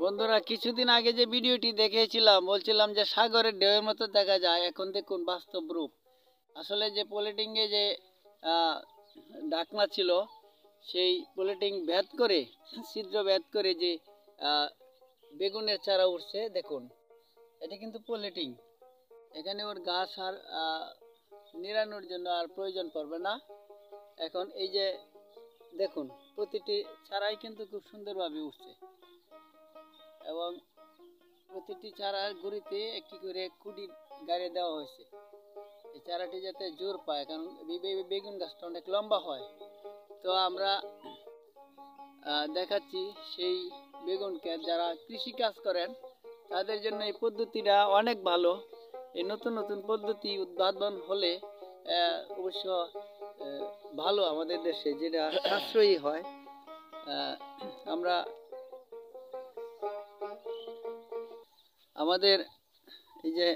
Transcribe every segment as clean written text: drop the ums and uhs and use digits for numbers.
বন্ধুরা, কিছুদিন আগে যে ভিডিওটি দেখিয়েছিলাম, বলছিলাম যে সাগরের ঢেউয়ের মতো দেখা যায়, এখন দেখুন বাস্তব রূপ। আসলে যে পলিটিংয়ে যে ডাকনা ছিল, সেই পলিটিং ভেদ করে, ছিদ্র ভেদ করে যে বেগুনের চারা উঠছে, দেখুন এটা কিন্তু পলিটিং। এখানে ওর গাছ আর নিড়ানোর জন্য আর প্রয়োজন পড়বে না। এখন এই যে দেখুন, প্রতিটি চারাই কিন্তু খুব সুন্দরভাবে উঠছে এবং প্রতিটি চারার গুঁড়িতে একটি করে কুড়ি গাড়ি দেওয়া হয়েছে, এই চারাটি যাতে জোর পায়, কারণ বেগুন গাছটা অনেক লম্বা হয়। তো আমরা দেখাচ্ছি সেই বেগুনকে, যারা কৃষি কাজ করেন তাদের জন্য এই পদ্ধতিটা অনেক ভালো। এই নতুন নতুন পদ্ধতি উদ্ভাবন হলে অবশ্য ভালো আমাদের দেশে, যেটা সাশ্রয়ী হয়। আমরা আমাদের এই যে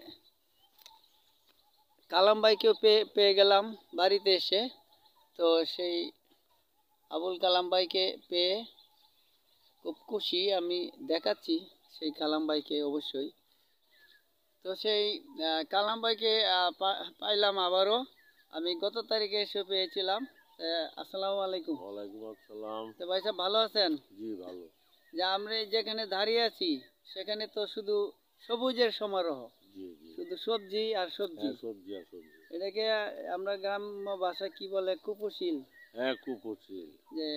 কালাম ভাইকেও পেয়ে গেলাম বাড়িতে এসে। তো সেই আবুল কালাম ভাইকে পেয়ে খুব খুশি, আমি দেখাচ্ছি সেই কালাম ভাইকে অবশ্যই। তো সেই কালাম ভাইকে পাইলাম আবারও, আমি গত তারিখে এসে পেয়েছিলাম। আসসালামু আলাইকুম। ওয়ালাইকুম আসসালাম। তো ভাই সাহেব ভালো আছেন? জি ভালো। যে আমরা যেখানে দাঁড়িয়ে আছি সেখানে তো শুধু সবুজের সমারোহ, শুধু সবজি আর সবজি। সবজি আর সবজি, এটাকে আমরা গ্রাম্য ভাষায় কি বলে, কুপোষিল। হ্যাঁ কুপোষিল। যে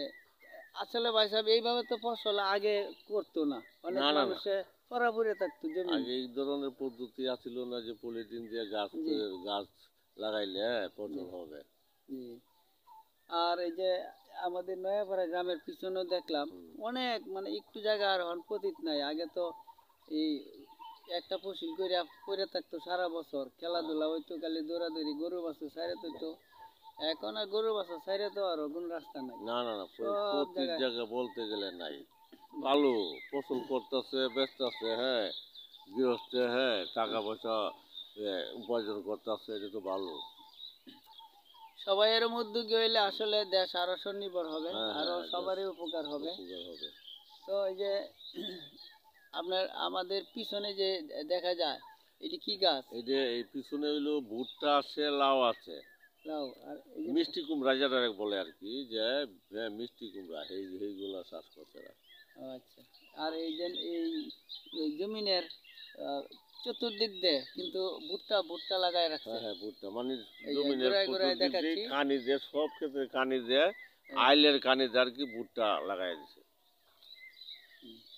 আসলে ভাই সাহেব এইভাবে তো ফসল আগে করতো না, অনেক মানুষে পরাপুরে থাকতো জমি। আগে এই ধরনের পদ্ধতি আছিল না যে পলিথিন দিয়ে গাছ লাগাইলে ফসল হবে। আর এই যে আমাদের নয়াপাড়া গ্রামের পিছনেও দেখলাম অনেক, মানে একটু জায়গা আর পতিত নাই। আগে তো এই একটা ফসল করে থাকতো সারা বছর, খেলাধুলা হইতো, খালি দৌড়াদৌড়ি, গরু বাছুর সাইরে তো। এখন আর গরু বাছুর সাইরে তো আর কোন রাস্তা নাই। না না না, প্রত্যেক জায়গা বলতে গেলে নাই। ভালো ফসল করতেছে, বেচতেছে, হ্যাঁ গৃহস্থে, হ্যাঁ টাকা পয়সা উপার্জন করতেছে, এটা তো ভালো। সবাই এর উদ্যোগী হইলে আসলে দেশ আরো স্বনির্ভর হবে, আরো সবারই উপকার হবে। তো এই যে আপনার আমাদের পিছনে যে দেখা যায়, এটি কি গাছ? এই পিছনে হইলো ভুট্টা আছে, লাউ আছে, লাউ আর মিষ্টি কুমড়া যেটা বলে আর কি, যে মিষ্টি কুমড়া এইগুলা চাষ করছে। আচ্ছা, আর এই যে এই জমিনের চতুর্দিক দিয়ে কিন্তু ভুট্টা লাগায় রাখছে। হ্যাঁ ভুট্টা মানে জমিনের কানি দিয়ে, সব ক্ষেত্রে কানি দিয়ে, আইলের কানি দিয়ে আর কি ভুট্টা লাগাই দিছে,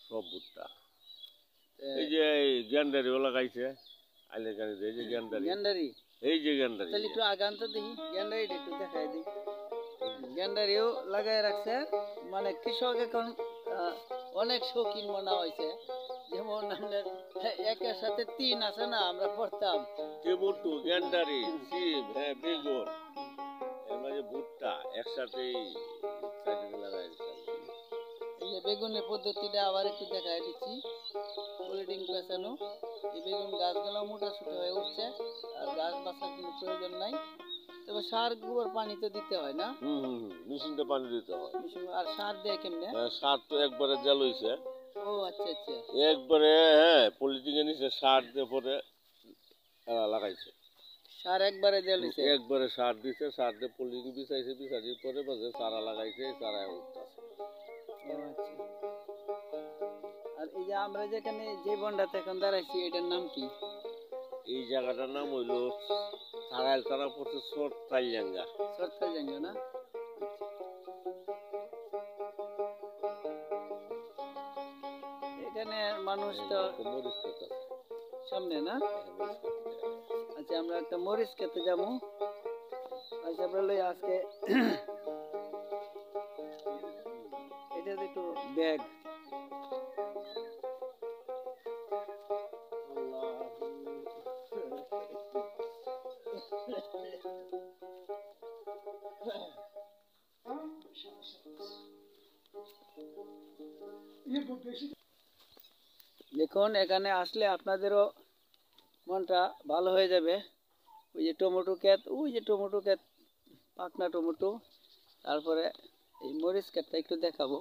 সব ভুট্টা। এই যে গ্যান্ডারিও লাগাইছে আইলের কানি দিয়ে, এই যে গ্যান্ডারি, এই যে গ্যান্ডারি। তাহলে একটু আগান তো দেখি, গ্যান্ডারিটা একটু দেখাই দিই। গ্যান্ডারিও লাগাই রাখছে, মানে কৃষক এখন অনেক শৌখিন মনে হয়েছে। যেমন আমাদের একের সাথে তিন আছে না, আমরা পড়তাম টমেটো, গ্যান্ডারি, সিম, হ্যাঁ বেগুন, এবারে ভুট্টা একসাথেই লাগাই দিচ্ছে। এই যে বেগুনের পদ্ধতিটা আবার একটু দেখাই দিচ্ছি, পলিটিং পেছানো। এই বেগুন গাছগুলো মোটা ছোট হয়ে উঠছে, আর গাছ বাঁচার কোনো প্রয়োজন নাই। তবে সার গোবর পানি তো দিতে হয় না? মেশিনটা পানি দিতে হয়। আর সার দেয় কেমনে? সার তো একবারে দেওয়া হইছে। ও আচ্ছা আচ্ছা, একবারে হ্যাঁ পলিথিনে নিচে সার দিয়ে পরে লাগাইছে। সার একবারে দেওয়া হইছে? একবারে সার দিছে, সার দিয়ে পলিথিন বিছাইছে, বিছাইছে পরে বাজে চারা লাগাইছে, চারা উঠতেছে। আর এই যে আমরা যেখানে যে বন্ডাতে এখন দাঁড়াইছি, এটার নাম কি? এই জায়গাটার নাম হইলো সারাইল তারা পড়ছে সরতাইজাঙ্গা। সরতাইজাঙ্গা না? এখানে মানুষ তো মরিচ ক্ষেত সামনে না? আচ্ছা, আমরা একটা মরিচ খেতে যাবো। আচ্ছা, আমরা লই আজকে এটা একটু ব্যাগ। দেখুন, এখানে আসলে আপনাদেরও মনটা ভালো হয়ে যাবে। ওই যে টমেটো ক্ষেত, ওই যে টমেটো ক্ষেত, পাকনা টমেটো, তারপরে এই মরিচ ক্ষেতটা একটু দেখাবো।